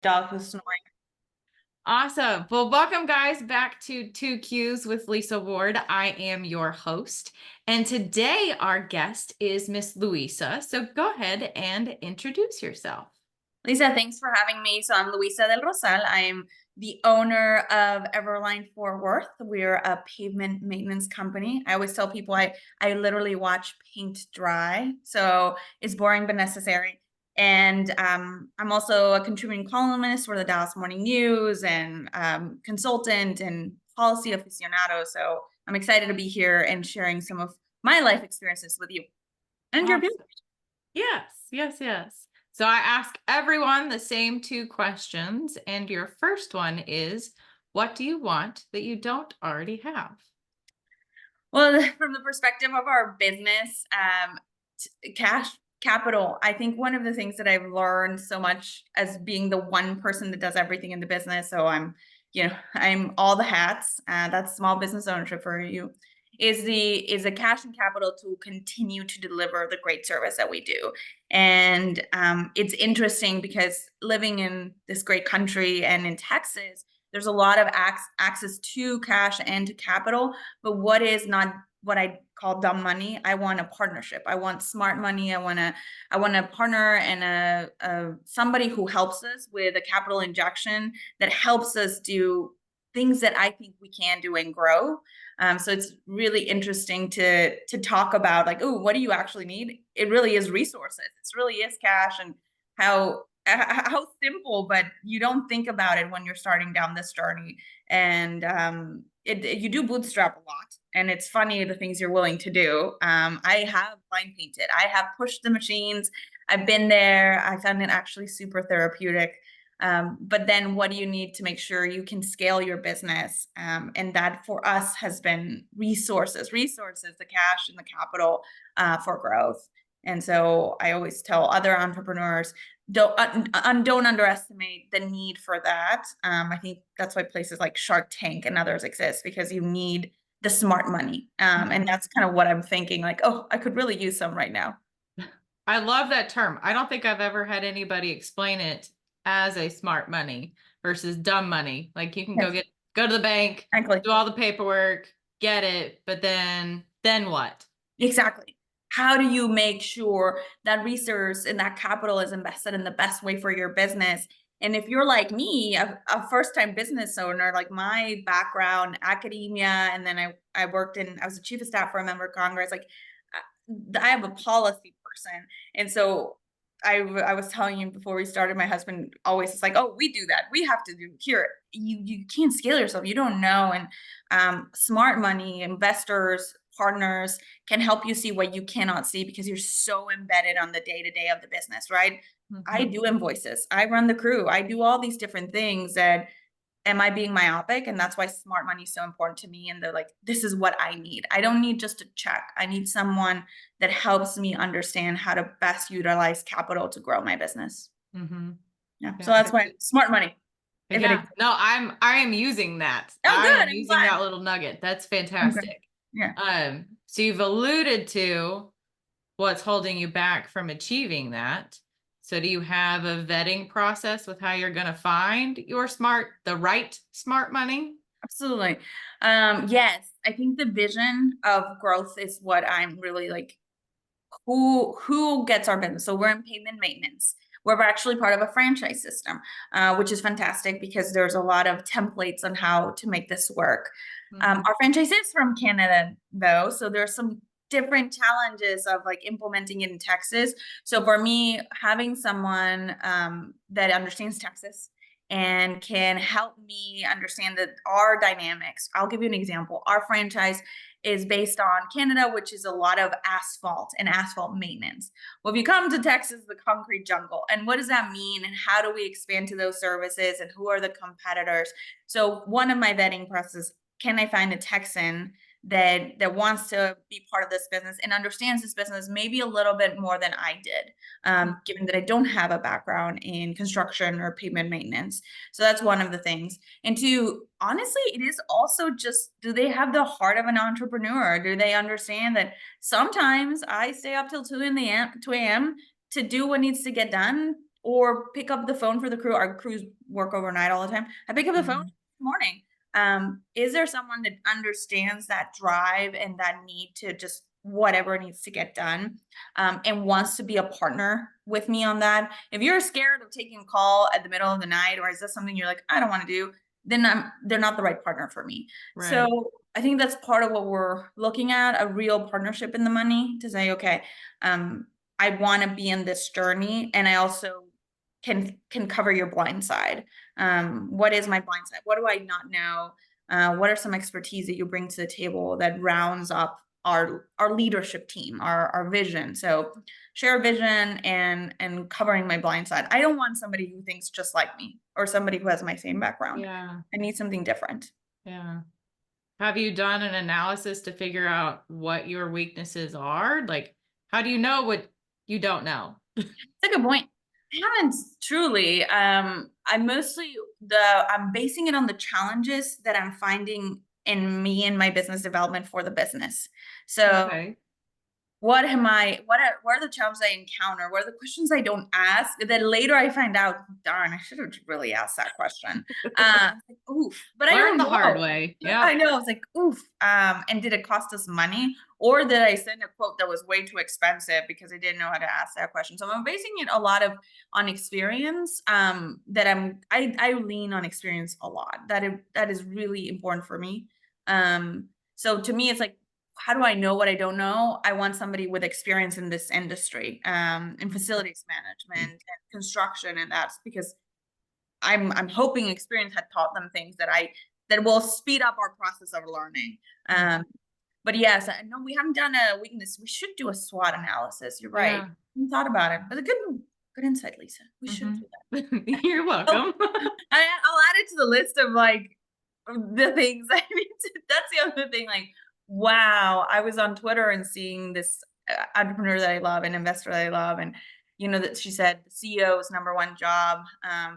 Dog was snoring. Awesome. Well, welcome guys back to 2Qs with Lisa Ward. I am your host. And today our guest is Miss Luisa. So go ahead and introduce yourself. Lisa, thanks for having me. So I'm Luisa del Rosal. I'm the owner of EverLine Fort Worth. We're a pavement maintenance company. I always tell people I literally watch paint dry. So it's boring but necessary. And I'm also a contributing columnist for the Dallas Morning News and consultant and policy aficionado. So I'm excited to be here and sharing some of my life experiences with you and your Awesome. viewers. Yes. So I ask everyone the same two questions. And your first one is, what do you want that you don't already have? Well, from the perspective of our business, cash capital, I think one of the things that I've learned so much as being the one person that does everything in the business. So I'm all the hats. That's small business ownership for you. Is the cash and capital to continue to deliver the great service that we do. And it's interesting because living in this great country and in Texas, there's a lot of access to cash and to capital, but what is not what I call dumb money? I want a partnership. I want smart money. I want a partner and a somebody who helps us with a capital injection that helps us do things that I think we can do and grow. So it's really interesting to talk about, like, oh, what do you actually need? It really is resources. It really is cash, and how simple, but you don't think about it when you're starting down this journey. And you do bootstrap a lot, and it's funny the things you're willing to do. I have line painted. I have pushed the machines. I've been there. I found it actually super therapeutic. But then what do you need to make sure you can scale your business? And that for us has been resources, the cash and the capital for growth. And so I always tell other entrepreneurs, don't underestimate the need for that. I think that's why places like Shark Tank and others exist, because you need the smart money. And that's kind of what I'm thinking, like, oh, I could really use some right now. I love that term. I don't think I've ever had anybody explain it as a smart money versus dumb money. Like you can Yes. go to the bank, Frankly. do all the paperwork, get it, but then what? Exactly. How do you make sure that resource and that capital is invested in the best way for your business? And if you're like me, a first-time business owner, like my background, academia, and then I was a chief of staff for a member of Congress. Like I have a policy person, and so I was telling you before we started, my husband always is like, oh, we do that. We have to do here. You can't scale yourself. You don't know. And smart money, investors, partners can help you see what you cannot see because you're so embedded on the day-to-day of the business, right? I do invoices. I run the crew. I do all these different things. That am I being myopic? And that's why smart money is so important to me. And they're like, this is what I need. I don't need just a check. I need someone that helps me understand how to best utilize capital to grow my business. Yeah. So that's why smart money. No, I am using that. Oh, good. I am I'm using glad. that little nugget. That's fantastic. Okay. Yeah. So you've alluded to what's holding you back from achieving that. So do you have a vetting process with how you're going to find the right smart money? Absolutely. Yes, I think the vision of growth is what I'm really like, who gets our business. So we're in pavement maintenance. We're actually part of a franchise system, which is fantastic because there's a lot of templates on how to make this work. Our franchise is from Canada, though, so there's some different challenges of like implementing it in Texas. So for me, having someone that understands Texas and can help me understand that our dynamics. I'll give you an example. Our franchise is based on Canada, which is a lot of asphalt and asphalt maintenance. Well, if you come to Texas, the concrete jungle, and what does that mean? And how do we expand to those services? And who are the competitors? So one of my vetting processes, can I find a Texan that wants to be part of this business and understands this business maybe a little bit more than I did, given that I don't have a background in construction or pavement maintenance. So that's one of the things. And two, honestly, it is also just, do they have the heart of an entrepreneur? Do they understand that sometimes I stay up till 2 a.m. to do what needs to get done, or pick up the phone for the crew. Our crews work overnight all the time. I pick up the phone in the morning. Is there someone that understands that drive and that need to just whatever needs to get done, and wants to be a partner with me on that? If you're scared of taking a call at the middle of the night, or is that something you're like, I don't want to do, then they're not the right partner for me. Right. So I think that's part of what we're looking at, a real partnership in the money, to say, okay, I want to be in this journey, and I also can cover your blind side. What is my blind side? What do I not know? What are some expertise that you bring to the table that rounds up our leadership team, our vision? So share vision and covering my blind side. I don't want somebody who thinks just like me or somebody who has my same background. Yeah. I need something different. Yeah. Have you done an analysis to figure out what your weaknesses are? Like, how do you know what you don't know? That's a good point. I haven't truly. I'm basing it on the challenges that I'm finding in me and my business development for the business. So Okay. what are the challenges I encounter? What are the questions I don't ask that later I find out, darn, I should have really asked that question. Like, oof, but I Learn don't the hard know. way. I Yeah. know. I was like, oof. And did it cost us money, or did I send a quote that was way too expensive because I didn't know how to ask that question? So I'm basing it a lot on experience. I lean on experience a lot. That is really important for me. So to me, it's like, how do I know what I don't know? I want somebody with experience in this industry, in facilities management and construction, and that's because I'm hoping experience had taught them things that will speed up our process of learning. But yes, I know we haven't done a weakness. We should do a SWOT analysis. You're right. Yeah. I haven't thought about it, but a good insight, Lisa. We should do that. You're welcome. I'll add it to the list of like the things I need to. That's the other thing. Like, wow, I was on Twitter and seeing this entrepreneur that I love, an investor that I love, and that she said the CEO's number one job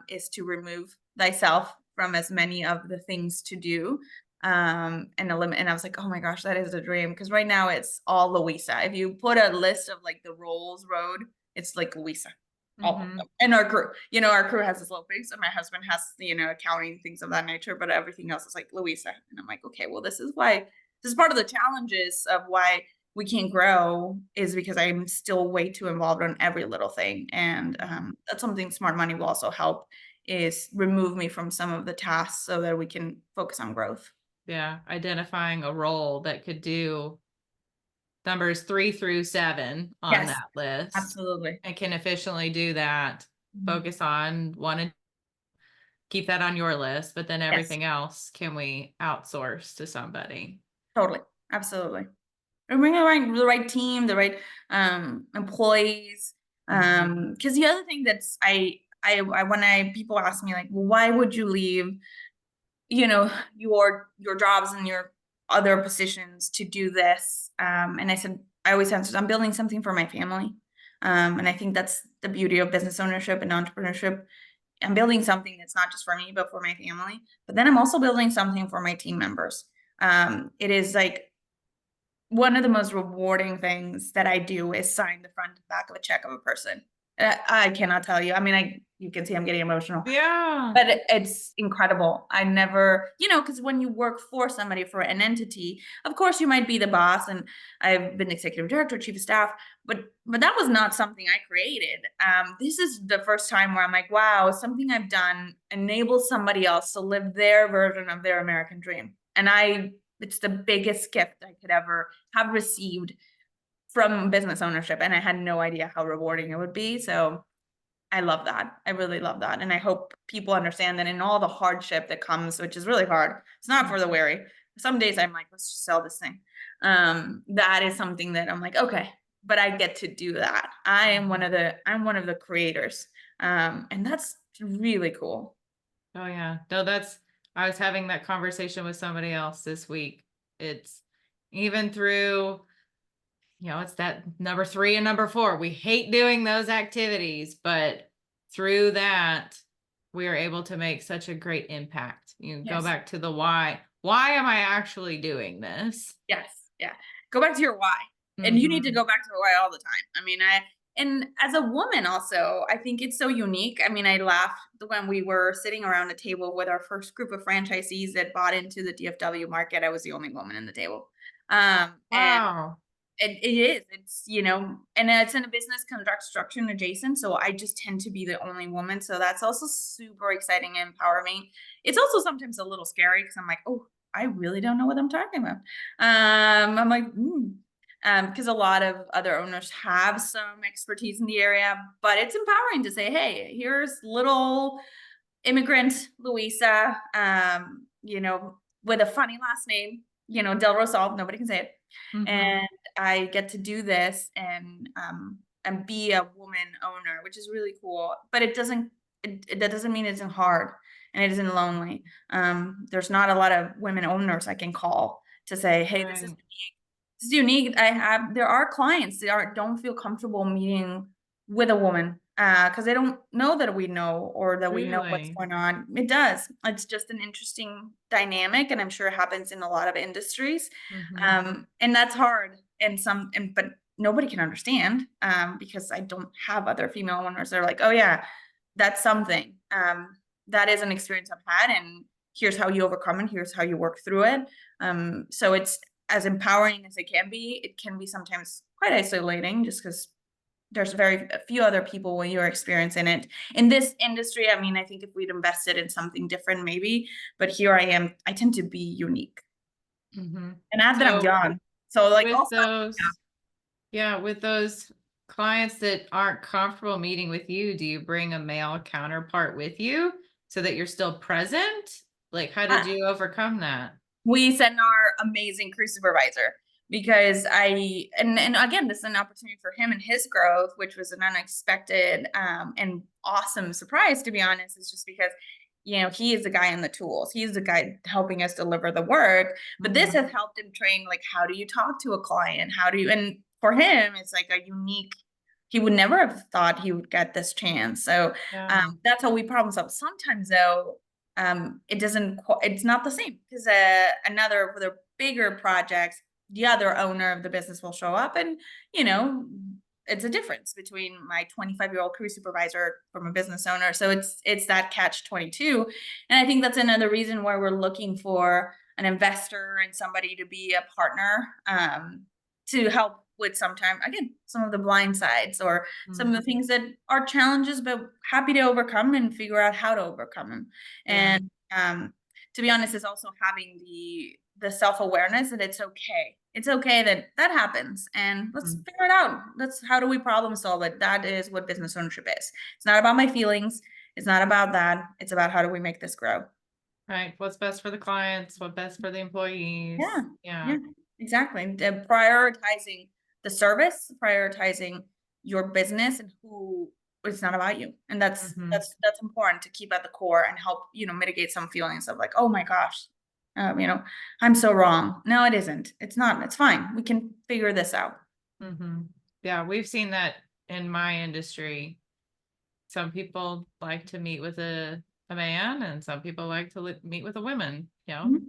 is to remove thyself from as many of the things to do, and eliminate. And I was like, oh my gosh, that is a dream, because right now it's all Luisa. If you put a list of like the roles road, it's like Luisa. All of them. And our crew has this little face, and my husband has accounting, things of that nature, but everything else is like Luisa. And I'm like, okay, well, this is part of the challenges of why we can't grow, is because I'm still way too involved on every little thing. And that's something smart money will also help, is remove me from some of the tasks so that we can focus on growth. Yeah. Identifying a role that could do numbers 3 through 7 on Yes, that list. absolutely. And can efficiently do that. Focus on one and keep that on your list, but then everything else can we outsource to somebody? Totally. Absolutely. And bring the right team, the right employees. Because the other thing that's when people ask me like, well, why would you leave, your jobs and your other positions to do this? And I always answered, I'm building something for my family. And I think that's the beauty of business ownership and entrepreneurship. I'm building something that's not just for me, but for my family. But then I'm also building something for my team members. It is like one of the most rewarding things that I do is sign the front and back of a check of a person. I cannot tell you. I mean, you can see I'm getting emotional. Yeah. But it's incredible. I never, because when you work for somebody, for an entity, of course you might be the boss, and I've been executive director, chief of staff, but that was not something I created. This is the first time where I'm like, wow, something I've done enables somebody else to live their version of their American dream. And it's the biggest gift I could ever have received from business ownership. And I had no idea how rewarding it would be. So I love that. I really love that. And I hope people understand that in all the hardship that comes, which is really hard, it's not for the weary. Some days I'm like, let's just sell this thing. That is something that I'm like, okay, but I get to do that. I'm one of the creators. And that's really cool. Oh yeah. No, I was having that conversation with somebody else this week. It's even through, it's that number 3 and number 4. We hate doing those activities, but through that, we are able to make such a great impact. You go back to the why. Why am I actually doing this? Yes. Yeah. Go back to your why. And you need to go back to the why all the time. I mean, and as a woman also, I think it's so unique. I mean, I laughed when we were sitting around a table with our first group of franchisees that bought into the DFW market. I was the only woman in the table. And Wow. it is, it's, and it's in a business construction adjacent. So I just tend to be the only woman. So that's also super exciting and empowering. It's also sometimes a little scary because I'm like, oh, I really don't know what I'm talking about. I'm like, because a lot of other owners have some expertise in the area, but it's empowering to say, hey, here's little immigrant Luisa, with a funny last name, Del Rosal, nobody can say it. Mhm. And I get to do this and be a woman owner, which is really cool. But that doesn't mean it isn't hard and it isn't lonely. There's not a lot of women owners I can call to say, hey, Right. this is unique. There are clients that don't feel comfortable meeting with a woman because they don't know that we know or that we know what's Really? going on. It does. It's just an interesting dynamic, and I'm sure it happens in a lot of industries. Mhm. And that's hard. But nobody can understand because I don't have other female owners that are like, oh yeah, that's something. That is an experience I've had, and here's how you overcome it. Here's how you work through it. So it's as empowering as it can be. It can be sometimes quite isolating just because there's very few other people when you're experiencing it in this industry. I mean, I think if we'd invested in something different, maybe, but here I am. I tend to be unique, Mhm. and add that I'm So young. So like with also, those, yeah, with those clients that aren't comfortable meeting with you, do you bring a male counterpart with you so that you're still present? Like, how did yeah. you overcome that? We sent our amazing crew supervisor because and again, this is an opportunity for him and his growth, which was an unexpected and awesome surprise, to be honest. Is just because he is the guy in the tools, he's the guy helping us deliver the work, but this Mhm. has helped him train, like, how do you talk to a client, how do you, and for him it's like a unique, he would never have thought he would get this chance. So Yeah. that's how we problem solve. Sometimes though, it's not the same because another for the bigger projects, the other owner of the business will show up, and you know it's a difference between my 25-year-old crew supervisor from a business owner. So it's that catch 22, and I think that's another reason why we're looking for an investor and somebody to be a partner, to help with sometime, again, some of the blind sides or some of the Mhm. things that are challenges, but happy to overcome and figure out how to overcome them. Yeah. And to be honest, is also having the self-awareness that it's okay. It's okay that that happens, and let's Mhm. figure it out. Let's How do we problem solve it? That is what business ownership is. It's not about my feelings. It's not about that. It's about how do we make this grow. Right. What's best for the clients? What's best for the Yeah, employees? Yeah. yeah, exactly. Prioritizing the service, prioritizing your business, and who, it's not about you. And that's Mhm. that's that's important to keep at the core and help, mitigate some feelings of like, oh my gosh, I'm so wrong. No, it isn't. It's not. It's fine. We can figure this out. Mhm. Yeah, we've seen that in my industry. Some people like to meet with a man and some people like to meet with a woman, Mhm.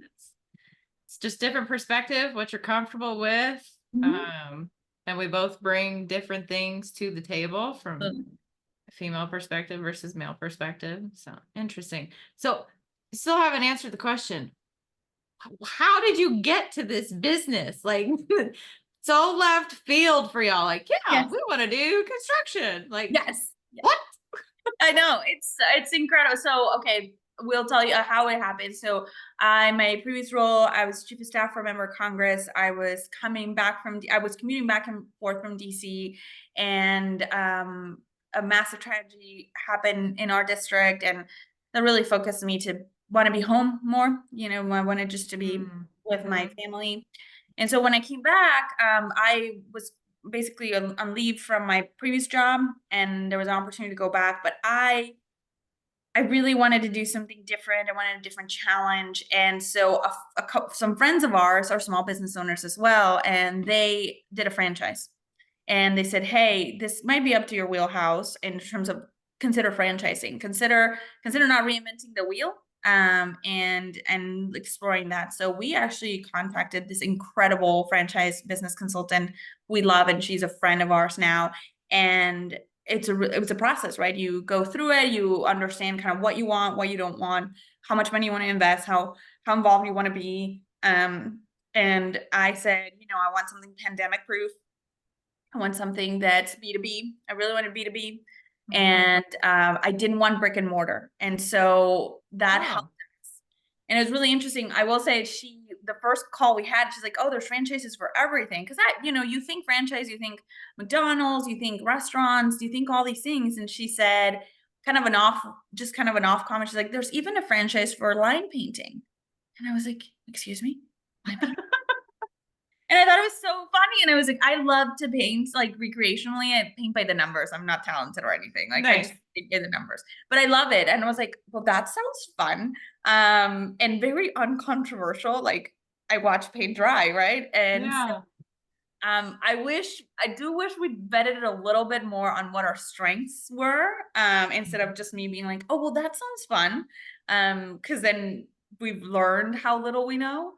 it's just different perspective, what you're comfortable with. Mhm. And we both bring different things to the table from So, a female perspective versus male perspective. So interesting. So still haven't answered the question. How did you get to this business? Like so left field for y'all. Like, yeah, yes, we want to do construction. Like, yes. what? I know, it's incredible. So okay, we'll tell you how it happened. So my previous role, I was chief of staff for a member of Congress. I was commuting back and forth from DC, and a massive tragedy happened in our district, and that really focused me to want to be home more. I wanted just to be with my Mm-hmm. family. And so when I came back, I was basically on leave from my previous job, and there was an opportunity to go back, but I really wanted to do something different. I wanted a different challenge. And so some friends of ours are small business owners as well, and they did a franchise. And they said, hey, this might be up to your wheelhouse in terms of consider franchising. Consider not reinventing the wheel, and exploring that. So we actually contacted this incredible franchise business consultant we love, and she's a friend of ours now. And it was a process, right? You go through it, you understand kind of what you want, what you don't want, how much money you want to invest, how involved you want to be. And I said, I want something pandemic proof. I want something that's B2B. I really wanted B2B. And I didn't want brick and mortar. And so that helped us. And it was really interesting. I will say the first call we had, she's like, oh, there's franchises for everything. Cause you think franchise, you think McDonald's, you think restaurants, you think all these things. And she said, kind of an off comment. She's like, there's even a franchise for line painting. And I was like, excuse me? Line painting? And I thought it was so funny. And I was like, I love to paint like recreationally. I paint by the numbers. I'm not talented or anything. Like I just paint by the numbers, but I love it. And I was like, well, that sounds fun. And very uncontroversial. Like I watch paint dry, right? And so, I do wish we'd vetted it a little bit more on what our strengths were. Instead of just me being like, oh, well, that sounds fun. Cause then we've learned how little we know.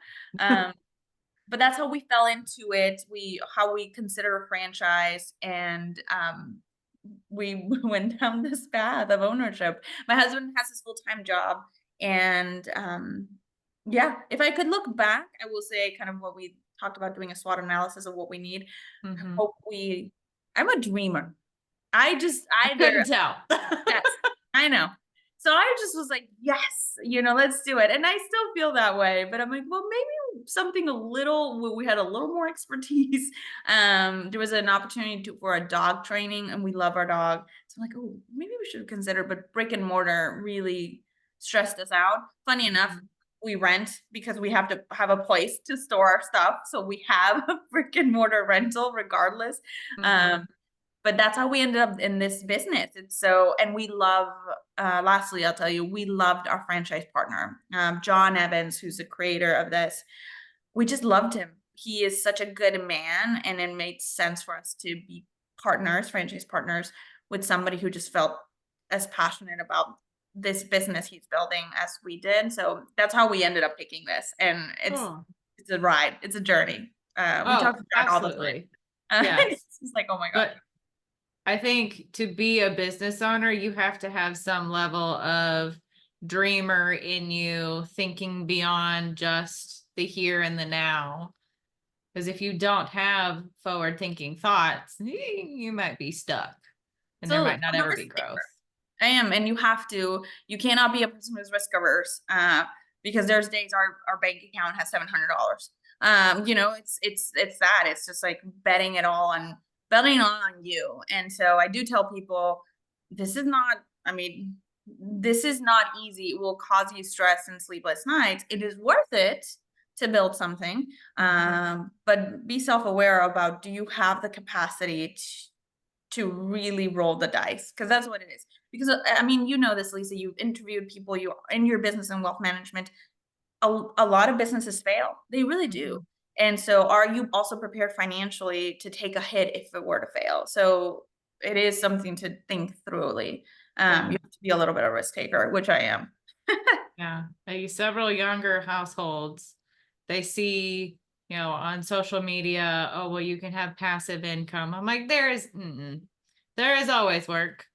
But that's how we fell into it. How we consider a franchise, and we went down this path of ownership. My husband has his full-time job, and if I could look back, I will say kind of what we talked about, doing a SWOT analysis of what we need. I'm a dreamer. I couldn't tell. Yes, I know. So I just was like, yes, let's do it. And I still feel that way, but I'm like, well, maybe something we had a little more expertise. There was an opportunity for a dog training, and we love our dog. So I'm like, oh, maybe we should consider, but brick and mortar really stressed us out. Funny enough, we rent because we have to have a place to store our stuff. So we have a brick and mortar rental regardless. But that's how we ended up in this business. And we love, lastly, I'll tell you, we loved our franchise partner, John Evans, who's the creator of this. We just loved him. He is such a good man, and it made sense for us to be franchise partners with somebody who just felt as passionate about this business he's building as we did. So that's how we ended up picking this. And it's a ride. It's a journey. We talk to John all the time. It's like, oh my God. But I think to be a business owner, you have to have some level of dreamer in you, thinking beyond just the here and the now. Because if you don't have forward thinking thoughts, you might be stuck, and there might not ever be growth. I am. And you cannot be a person who's risk averse, because there's days our bank account has $700. It's just like betting it all on you. And so I do tell people, this is not easy. It will cause you stress and sleepless nights. It is worth it to build something. But be self-aware about, do you have the capacity to really roll the dice? Because that's what it is. Because this, Lisa, you've interviewed people, you in your business and wealth management, a lot of businesses fail. They really do. And so are you also prepared financially to take a hit if it were to fail? So it is something to think thoroughly. You have to be a little bit of a risk taker, which I am. Several younger households, they see, on social media, oh, well, you can have passive income. I'm like, there is always work.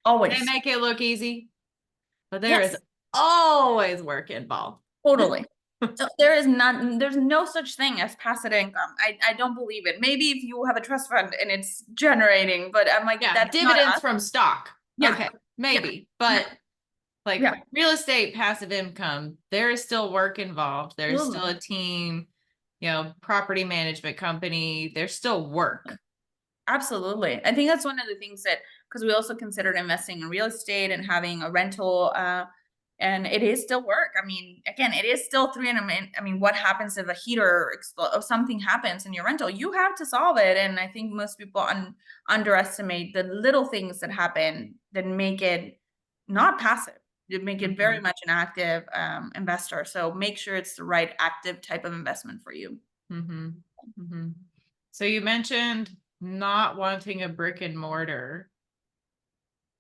Always. They make it look easy, but there is always work involved. Totally. So there's no such thing as passive income. I don't believe it. Maybe if you have a trust fund and it's generating, but I'm like, that's dividends from stock. Okay, maybe, but real estate passive income, there is still work involved. There's still a team, property management company. There's still work. Absolutely. I think that's one of the things that, because we also considered investing in real estate and having a rental, and it is still work. Again, it is still what happens if a heater or something happens in your rental? You have to solve it. And I think most people underestimate the little things that happen that make it not passive. You make it very much an active investor. So make sure it's the right active type of investment for you. So you mentioned not wanting a brick and mortar.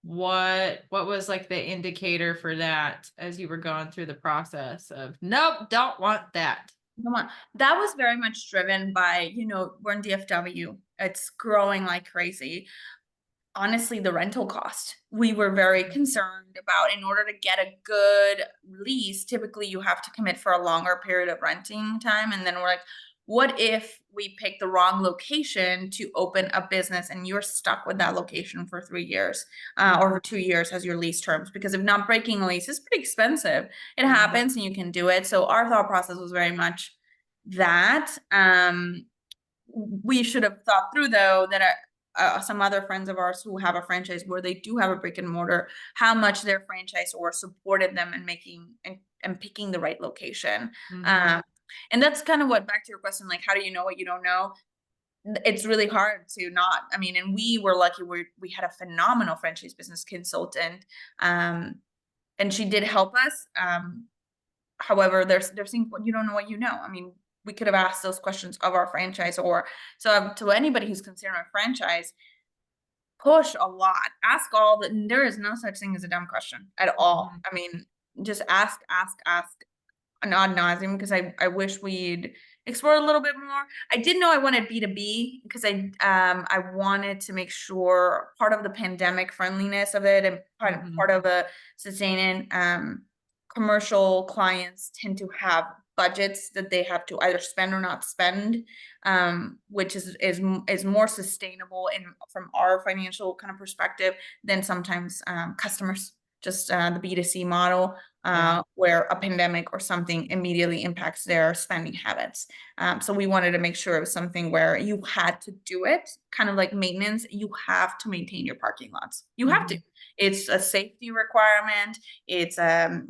What was like the indicator for that as you were going through the process of, nope, don't want that? That was very much driven by, we're in DFW. It's growing like crazy. honestly, the rental cost. We were very concerned about, in order to get a good lease, typically you have to commit for a longer period of renting time. And then we're like, what if we pick the wrong location to open a business and you're stuck with that location for 3 years, or for 2 years as your lease terms? Because if not, breaking a lease is pretty expensive. It happens and you can do it. So our thought process was very much that. We should have thought through, though, that some other friends of ours who have a franchise where they do have a brick and mortar, how much their franchisor supported them in making and picking the right location. And that's kind of what, back to your question, like, how do you know what you don't know? It's really hard to not, I mean, and we were lucky, we had a phenomenal franchise business consultant, and she did help us. However, there's things you don't know what you know. I mean, we could have asked those questions of our franchise, or so to anybody who's considering a franchise, push a lot, ask all the, there is no such thing as a dumb question at all. I mean, just ask ad nauseum, because I wish we'd explore a little bit more. I did know I wanted B2B because I wanted to make sure part of the pandemic friendliness of it, and part of a sustaining, commercial clients tend to have budgets that they have to either spend or not spend, which is more sustainable from our financial kind of perspective than sometimes customers. Just the B2C model, where a pandemic or something immediately impacts their spending habits. So we wanted to make sure it was something where you had to do it, kind of like maintenance. You have to maintain your parking lots. You have to. It's a safety requirement. It's a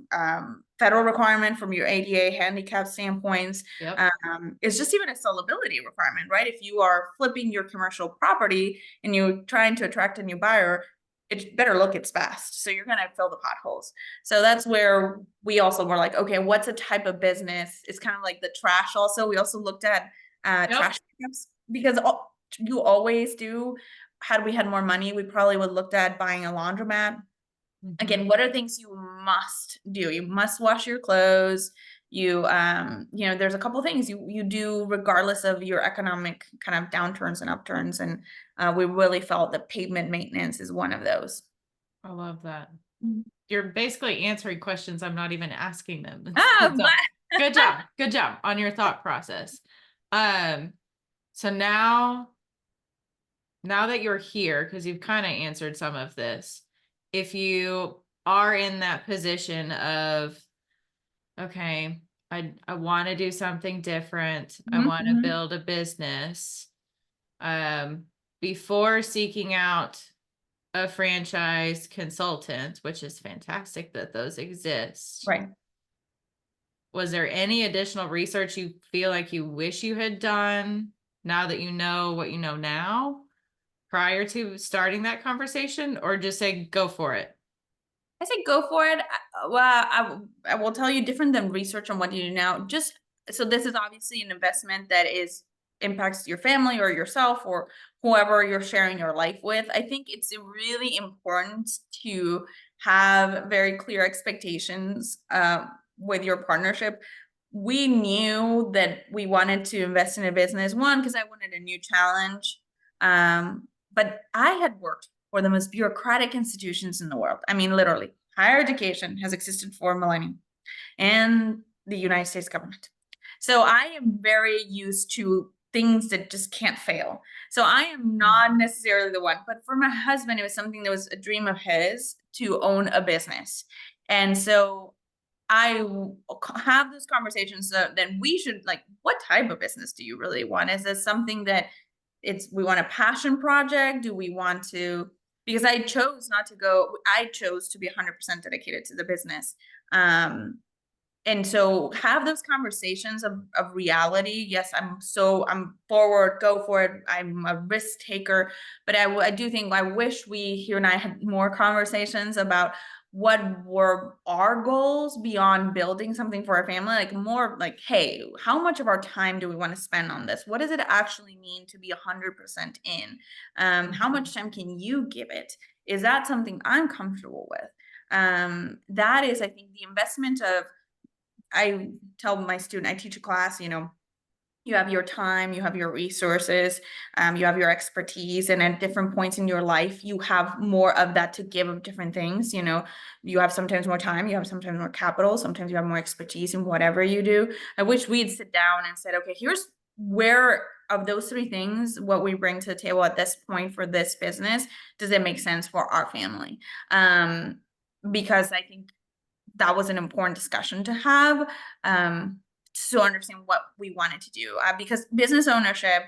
federal requirement from your ADA handicap standpoints. It's just even a sellability requirement, right? If you are flipping your commercial property and you're trying to attract a new buyer, it better look its best. So you're going to fill the potholes. So that's where we also were like, okay, what's a type of business? It's kind of like the trash. Also, we also looked at trash pickups, because you always do. Had we had more money, we probably would looked at buying a laundromat. Again, what are things you must do? You must wash your clothes. You know, there's a couple things you do regardless of your economic kind of downturns and upturns. And we really felt that pavement maintenance is one of those. I love that. You're basically answering questions I'm not even asking them. Good job. Good job on your thought process. So now that you're here, because you've kind of answered some of this, if you are in that position of, okay, I want to do something different. I want to build a business. Before seeking out a franchise consultant, which is fantastic that those exist. Right. Was there any additional research you feel like you wish you had done now that you know what you know now, prior to starting that conversation, or just say, go for it? I say go for it. Well, I will tell you, different than research on what you do now. Just so this is obviously an investment that impacts your family or yourself or whoever you're sharing your life with. I think it's really important to have very clear expectations with your partnership. We knew that we wanted to invest in a business, one, because I wanted a new challenge. But I had worked for the most bureaucratic institutions in the world. I mean, literally, higher education has existed for a millennium, and the United States government. So I am very used to things that just can't fail. So I am not necessarily the one, but for my husband, it was something that was a dream of his to own a business. And so I have those conversations. So then we should, like, what type of business do you really want? Is this something that we want a passion project? Do we want to, because I chose to be 100% dedicated to the business. And so have those conversations of reality. Yes, I'm forward, go for it. I'm a risk taker, but I do think, I wish you and I had more conversations about what were our goals beyond building something for our family, like more like, hey, how much of our time do we want to spend on this? What does it actually mean to be 100% in? How much time can you give it? Is that something I'm comfortable with? That is, I think, the investment of, I tell my student, I teach a class, You have your time, you have your resources, you have your expertise, and at different points in your life, you have more of that to give of different things. You know, you have sometimes more time, you have sometimes more capital, sometimes you have more expertise in whatever you do. I wish we'd sit down and said, okay, here's where of those three things, what we bring to the table at this point for this business, does it make sense for our family? Because I think that was an important discussion to have. To understand what we wanted to do, because business ownership,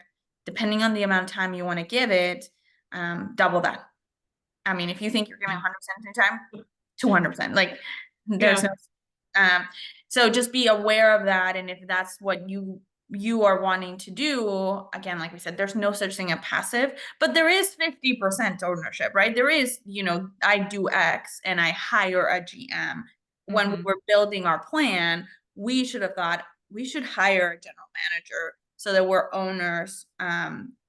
depending on the amount of time you want to give it, double that. I mean, if you think you're giving 100% of your time, 200%, like there's Yeah. no, so just be aware of that. And if that's what you are wanting to do, again, like we said, there's no such thing as passive, but there is 50% ownership, right? There is, you know, I do X and I hire a GM. When we were building our plan, we should have thought we should hire a general manager so that we're owners,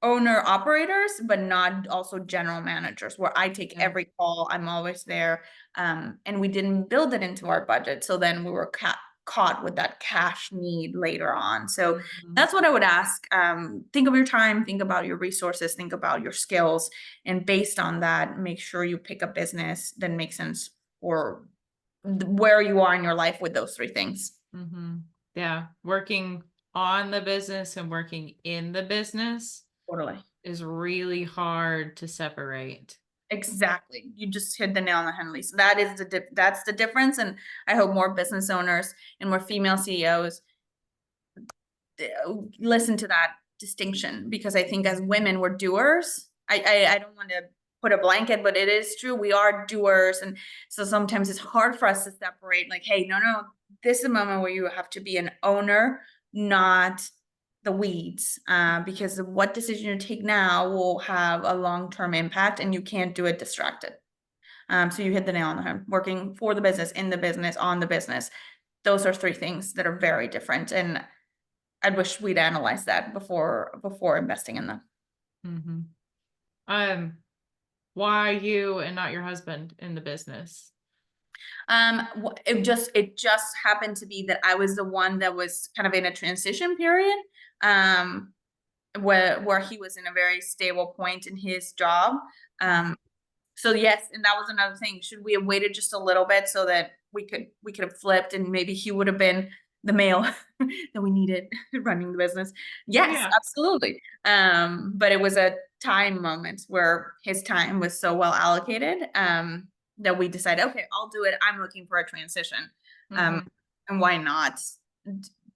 owner operators, but not also general managers, where I take every call, I'm always there. And we didn't build it into our budget. So then we were caught with that cash need later on. So that's what I would ask. Think of your time, think about your resources, think about your skills, and based on that, make sure you pick a business that makes sense for where you are in your life with those three things. Yeah. Working on the business and working in the business Totally. is really hard to separate. Exactly. You just hit the nail on the head, Lisa. That is that's the difference. And I hope more business owners and more female CEOs listen to that distinction, because I think as women, we're doers. I don't want to put a blanket, but it is true. We are doers. And so sometimes it's hard for us to separate, like, hey, no, this is a moment where you have to be an owner, not the weeds, because what decision you take now will have a long-term impact, and you can't do it distracted. So you hit the nail on the head. Working for the business, in the business, on the business. Those are three things that are very different. And I wish we'd analyze that before investing in them. Why you and not your husband in the business? It just happened to be that I was the one that was kind of in a transition period, where he was in a very stable point in his job. So yes, and that was another thing. Should we have waited just a little bit so that we could have flipped, and maybe he would have been the male that we needed running the business? Yes, absolutely. But it was a time moment where his time was so well allocated, that we decided, okay, I'll do it. I'm looking for a transition. And why not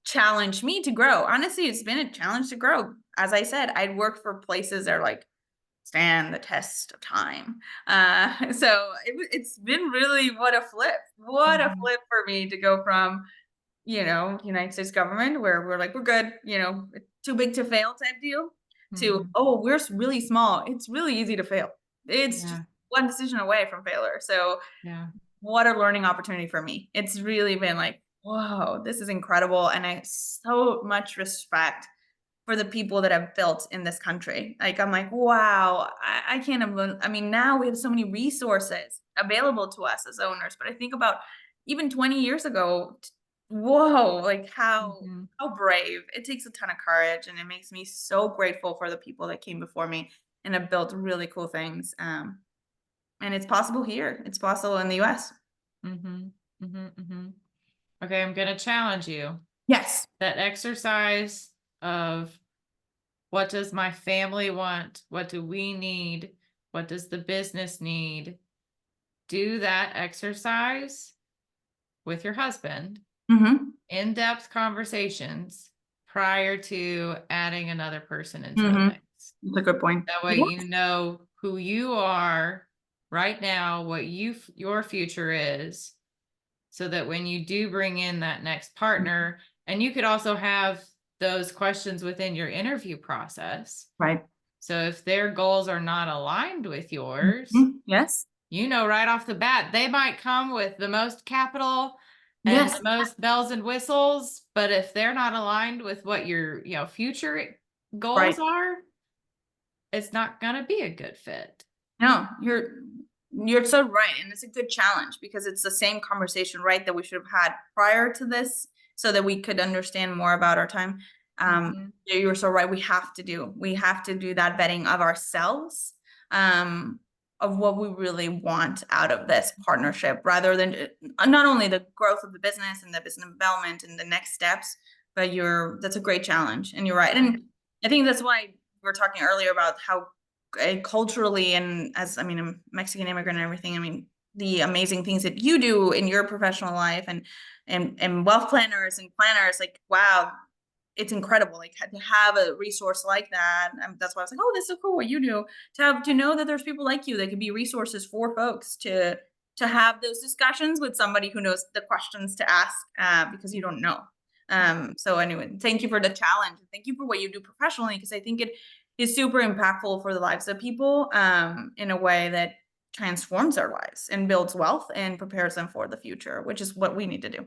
challenge me to grow? Honestly, it's been a challenge to grow. As I said, I'd worked for places that are like, stand the test of time. So it's been really what a flip for me to go from, United States government, where we're like, we're good, too big to fail type deal, to, oh, we're really small. It's really easy to fail. It's just one decision away from failure. So what a learning opportunity for me. It's really been like, whoa, this is incredible. And I have so much respect for the people that have built in this country. Like, I'm like, wow, I can't even, I mean, now we have so many resources available to us as owners, but I think about even 20 years ago, whoa, like how brave. It takes a ton of courage, and it makes me so grateful for the people that came before me and have built really cool things. And it's possible here. It's possible in the US. Okay, I'm going to challenge you. Yes. That exercise of what does my family want? What do we need? What does the business need? Do that exercise with your husband. In-depth conversations prior to adding another person into the mix. That's a good point. That way you know who you are right now, what your future is, so that when you do bring in that next partner, and you could also have those questions within your interview process. Right. So if their goals are not aligned with yours, yes, right off the bat, they might come with the most capital and the most bells and whistles, but if they're not aligned with what your, future goals are, it's not going to be a good fit. No, you're so right. And it's a good challenge, because it's the same conversation, right, that we should have had prior to this, so that we could understand more about our time. You're so right. We have to do that vetting of ourselves, of what we really want out of this partnership, rather than not only the growth of the business and the business development and the next steps, but that's a great challenge. And you're right. And I think that's why we were talking earlier about how culturally, and as, I mean, I'm Mexican immigrant and everything, I mean, the amazing things that you do in your professional life, and wealth planners and planners, like, wow, it's incredible, like, to have a resource like that. That's why I was like, oh, that's so cool what you do, to know that there's people like you that can be resources for folks to have those discussions with somebody who knows the questions to ask, because you don't know. So anyway, thank you for the challenge. Thank you for what you do professionally, because I think it is super impactful for the lives of people, in a way that transforms their lives and builds wealth and prepares them for the future, which is what we need to do.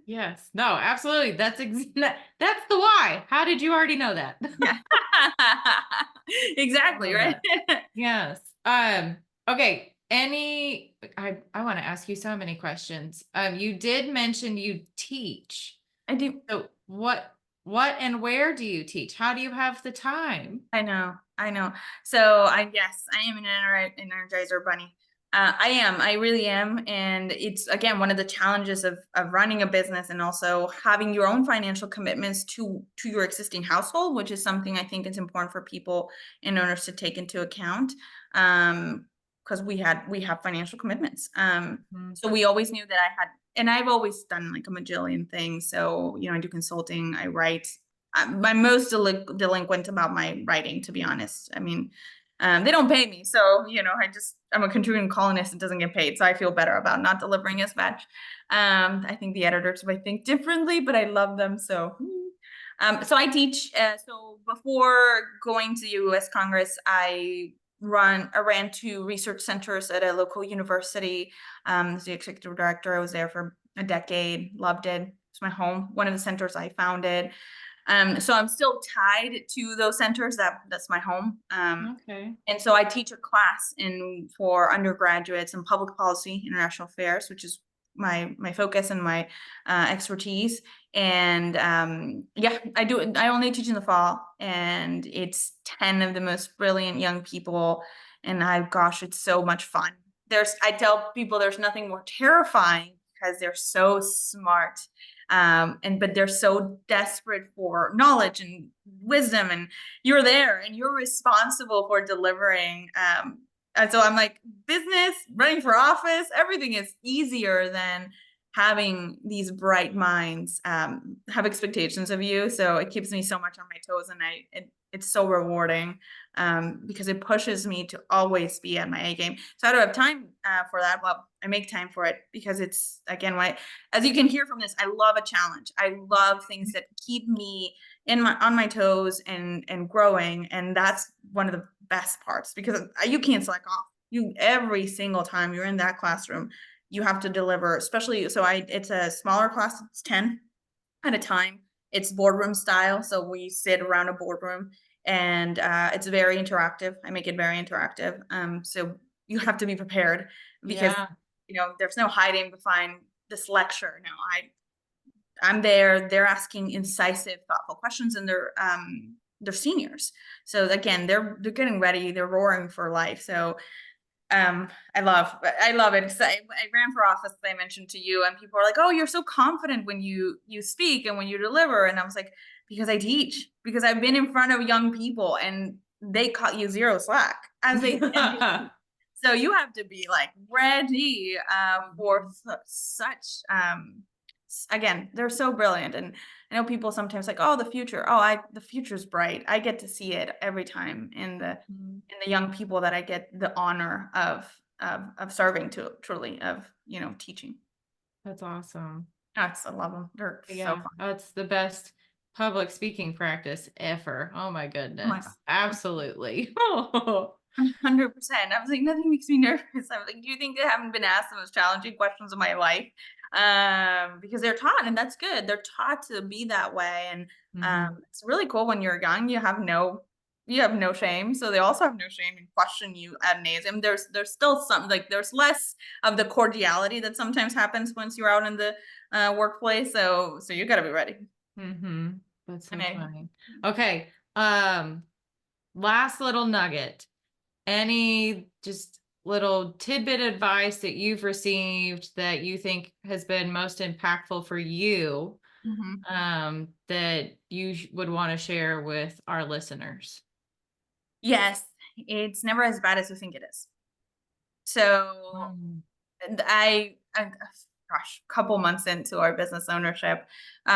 Yes. No, absolutely. That's the why. How did you already know that? Yeah. Exactly, right? Yes. Okay. I want to ask you so many questions. You did mention you teach. I do. So what and where do you teach? How do you have the time? I know. So yes, I am an energizer bunny. I really am. And it's, again, one of the challenges of running a business, and also having your own financial commitments to your existing household, which is something I think is important for people and owners to take into account. Because we have financial commitments. So we always knew that I had, and I've always done like a majillion things. So, I do consulting, I write. I'm most delinquent about my writing, to be honest. I mean, they don't pay me, so I'm a contributing columnist and doesn't get paid, so I feel better about not delivering as much. I think the editors might think differently, but I love them. So I teach. So before going to U.S. Congress, I ran 2 research centers at a local university. As the executive director, I was there for a decade. Loved it. It's my home. One of the centers I founded. So I'm still tied to those centers. That's my home. Okay. And so I teach a class for undergraduates in public policy, international affairs, which is my focus and my expertise. And I do. I only teach in the fall, and it's 10 of the most brilliant young people. And gosh, it's so much fun. I tell people there's nothing more terrifying, because they're so smart. But they're so desperate for knowledge and wisdom, and you're there and you're responsible for delivering. And so I'm like, business, running for office, everything is easier than having these bright minds have expectations of you. So it keeps me so much on my toes, and it's so rewarding, because it pushes me to always be at my A game. So I don't have time for that. Well, I make time for it, because it's, again, as you can hear from this, I love a challenge. I love things that keep me on my toes and growing. And that's one of the best parts, because you can't slack off. Every single time you're in that classroom, you have to deliver, especially, it's a smaller class. It's 10 at a time. It's boardroom style. So we sit around a boardroom, and it's very interactive. I make it very interactive. So you have to be prepared, because, there's no hiding behind this lecture. No, I'm there. They're asking incisive, thoughtful questions, and they're seniors. So again, they're getting ready. They're roaring for life. So I love it. I ran for office, as I mentioned to you, and people are like, oh, you're so confident when you speak and when you deliver. And I was like, because I teach, because I've been in front of young people, and they cut you zero slack, as they so you have to be like ready for such again, they're so brilliant. And I know people sometimes like, oh, the future. The future's bright. I get to see it every time in the young people that I get the honor of serving, to truly, of teaching. That's awesome. I love them. They're so fun. That's the best public speaking practice ever. Oh my goodness. Oh my God. Absolutely. 100%. I was like, nothing makes me nervous. I was like, do you think I haven't been asked the most challenging questions of my life? Because they're taught, and that's good. They're taught to be that way. And it's really cool when you're young. You have no shame. So they also have no shame in question you ad nauseum. There's still some, like, there's less of the cordiality that sometimes happens once you're out in the workplace. So you got to be ready. That's so And I, funny. Okay. Last little nugget. Any just little tidbit advice that you've received that you think has been most impactful for you, Mhm. that you would want to share with our listeners? Yes, it's never as bad as you think it is. So Mm, and gosh, a couple months into our business ownership,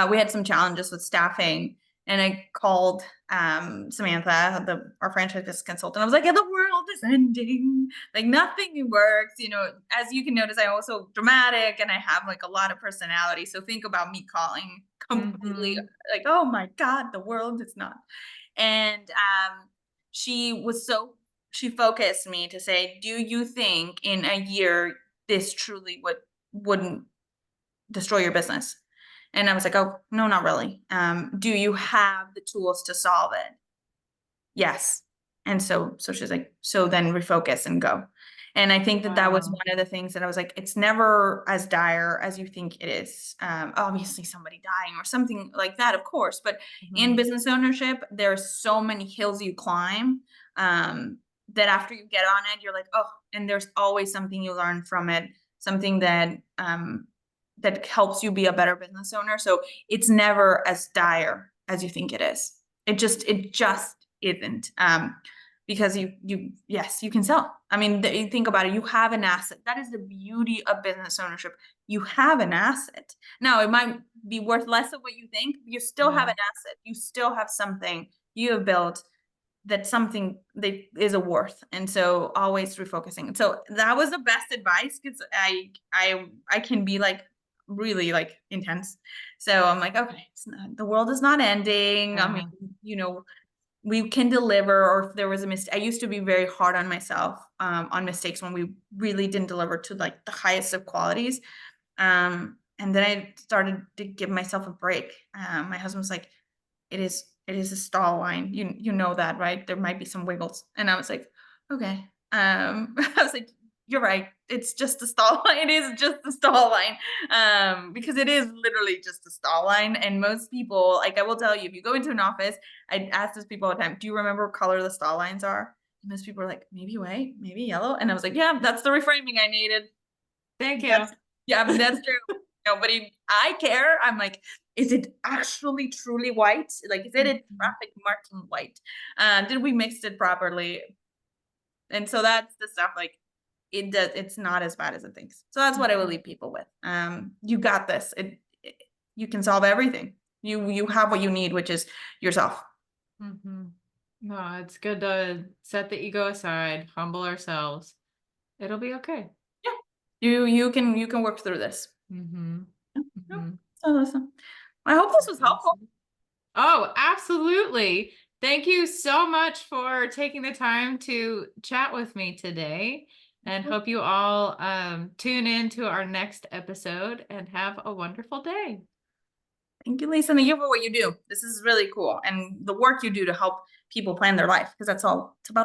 we had some challenges with staffing, and I called Samantha, our franchise business consultant. I was like, "Yeah, the world is ending. Like nothing works." You know, as you can notice, I'm also dramatic, and I have like a lot of personality. So think about me calling completely mhm. like, "Oh my God, the world is not." And she was so she focused me to say, "Do you think in a year this truly wouldn't destroy your business?" And I was like, "Oh, no, not really. Do you have the tools to solve it?" Yes. And so she's like, "So then refocus and go." And I think that that was Wow. one of the things that I was like, it's never as dire as you think it is. Obviously somebody dying or something like that, of course, but in Mhm. business ownership, there's so many hills you climb, that after you get on it, you're like, "Oh," and there's always something you learn from it, something that helps you be a better business owner. So it's never as dire as you think it is. It just isn't. Because yes, you can sell. I mean, you think about it, you have an asset. That is the beauty of business ownership. You have an asset. Now, it might be worth less of what you think, but you still have Yeah. an asset. You still have something you have built, that's something that is a worth. And so always refocusing. So that was the best advice, because I can be like really like intense. So I'm like, okay, the world is not ending. I mean, Yeah. you know, we can deliver. Or if there was a mistake, I used to be very hard on myself, on mistakes when we really didn't deliver to like the highest of qualities. And then I started to give myself a break. My husband was like, it is a stall line. You know that, right? There might be some wiggles. And I was like, okay. I was like, you're right. It's just a stall line. It is just a stall line. Because it is literally just a stall line. And most people, like I will tell you, if you go into an office, I ask those people all the time, do you remember what color the stall lines are? And most people are like, maybe white, maybe yellow. And I was like, yeah, that's the reframing I needed. Thank you. That's yeah, that's true. Nobody I care. I'm like, is it actually truly white? Like, is it a Mhm. traffic marking white? Did we mix it properly? And so that's the stuff like it's not as bad as it thinks. So that's what I will leave people with. You got this. You can solve everything. You have what you need, which is yourself. Mhm. No, it's good to set the ego aside, humble ourselves. It'll be okay. Yeah. You can work through this. Mhm. Yeah. Yeah. Mhm. So listen. I hope this That's was helpful. awesome. Oh, absolutely. Thank you so much for taking the time to chat with me today, and hope you all tune in to our next episode and have a wonderful day. Thank you, Lisa. Thank you for what you do. This is really cool. And the work you do to help people plan their life, because that's all it's about.